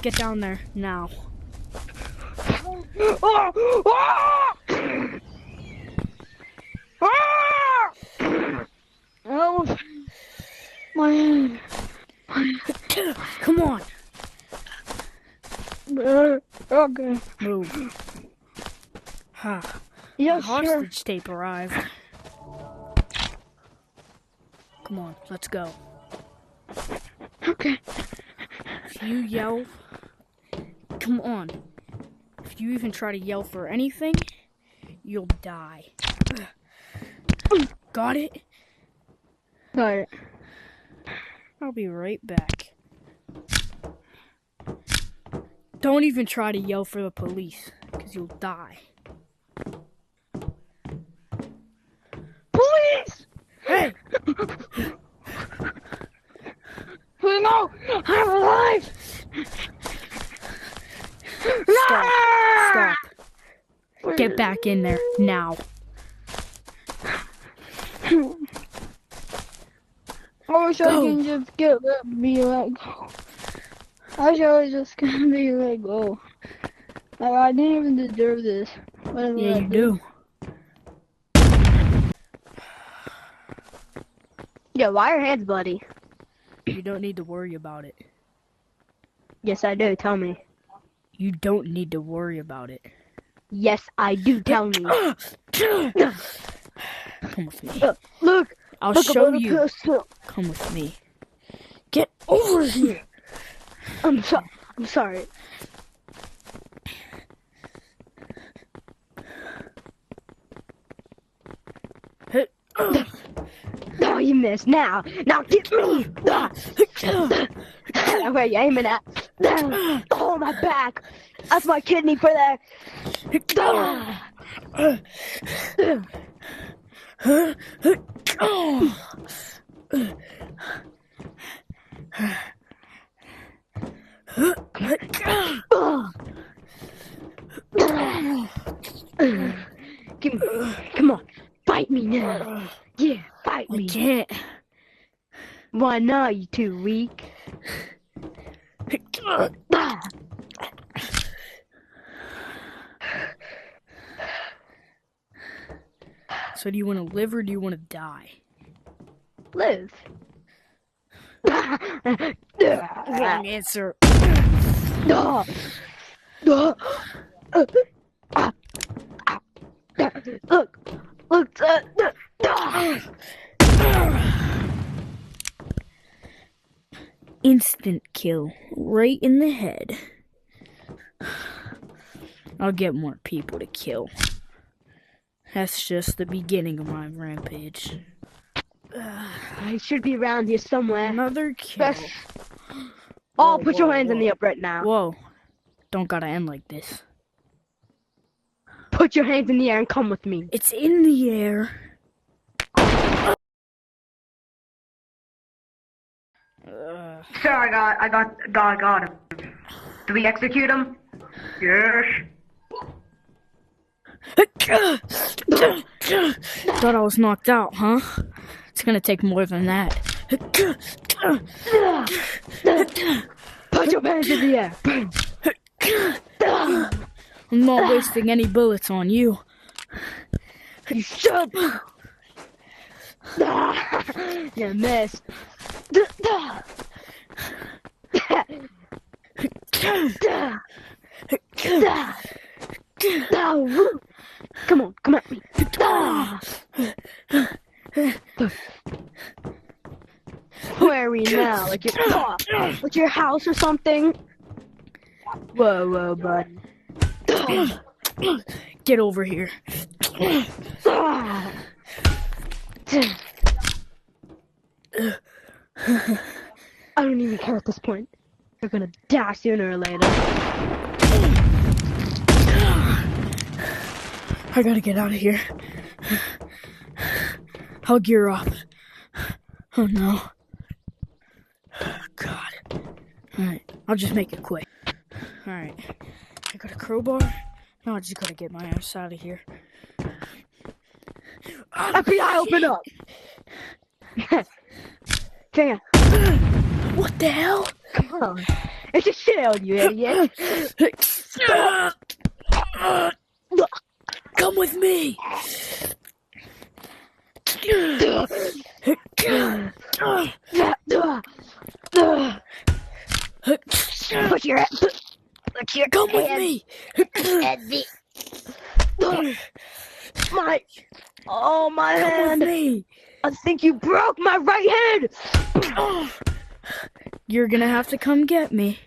Get down there now. Oh, my hand. Come on. Okay. Move. Ha. Yeah, The hostage tape arrived. Come on, let's go. Okay. If you yell, come on. If you even try to yell for anything, you'll die. Got it? Got it. I'll be right back. Don't even try to yell for the police, because you'll die. Police! Hey! No! I'm alive! Stop. Stop. Get back in there, now. I wish I can just be let go. I wish I was just gonna be let go. Like, I didn't even deserve this. Yeah, you do. Yeah, why are your hands bloody? You don't need to worry about it. Yes, I do. Tell me. You don't need to worry about it. Yes, I do. Tell me. Come with me. Look. I'll look show about a you. pistol. Come with me. Get over here. I'm sorry. Oh, you missed. Now get me. Where are you aiming at? Oh, my back. That's my kidney for that. Come on, bite me now. Yeah, bite me. I can't. Why not? You too weak. So do you want to live or do you want to die? Live. Wrong answer. Look. Instant kill. Right in the head. I'll get more people to kill. That's just the beginning of my rampage. I should be around here somewhere. Another kill. Oh, put your hands in the up right now. Whoa. Don't gotta end like this. Put your hands in the air and come with me. It's in the air. Sir, I got him. Do we execute him? Yes. Thought I was knocked out, huh? It's gonna take more than that. Put your hands in the air. I'm not wasting any bullets on you. You should. You missed. Come on, come at me. Where are we now? Like your house or something? Whoa, bud. Get over here. I don't even care at this point. You're gonna die sooner or later. I gotta get out of here. I'll gear up. Oh no. God. Alright, I'll just make it quick. Alright. I got a crowbar. Now I just gotta get my ass out of here. FBI, open up! Hang on. What the hell? Come on. It's a shield, you idiot. Come with me. Put your Come with me. at the my Come hand. with me. I think you broke my right hand. You're gonna have to come get me.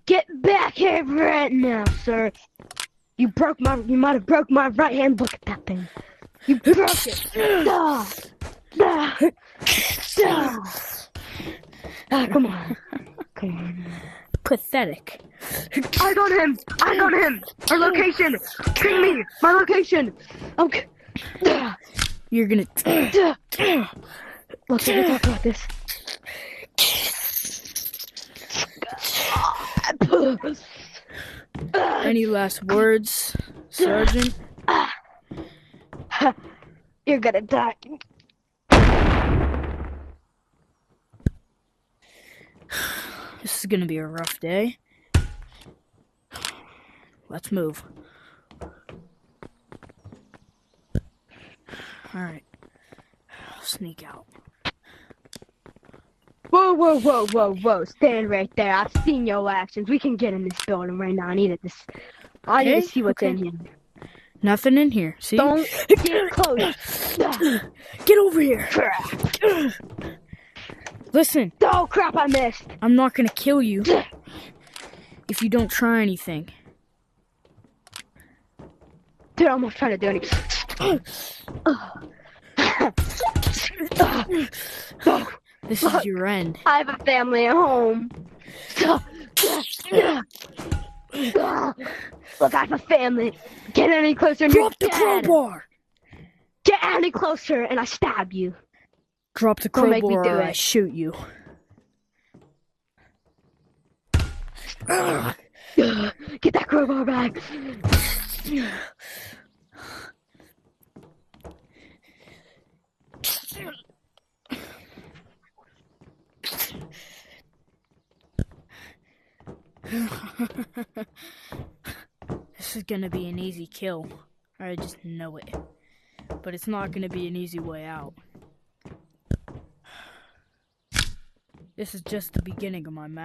Get back here right now, sir. You might have broke my right hand. Look at that thing. You broke it. Come on. Come on. Pathetic. I got him. Our location. Bring me. My location. Okay. You're gonna. Look, let me talk about this. Any last words, Sergeant? You're gonna die. This is gonna be a rough day. Let's move. Alright. Sneak out. Whoa. Stand right there. I've seen your actions. We can get in this building right now. I need to see what's in here. Nothing in here. See? Don't get close. Get over here. Listen. Oh, crap, I missed. I'm not gonna kill you if you don't try anything. Dude, I'm not trying to do anything. This is your end. I have a family at home. Look, I have a family. Get any closer and Drop the you're dead. crowbar! Get any closer and I stab you. Drop the Don't make me crowbar do or I it. shoot you. Get that crowbar back. This is gonna be an easy kill. I just know it. But it's not gonna be an easy way out. This is just the beginning of my math.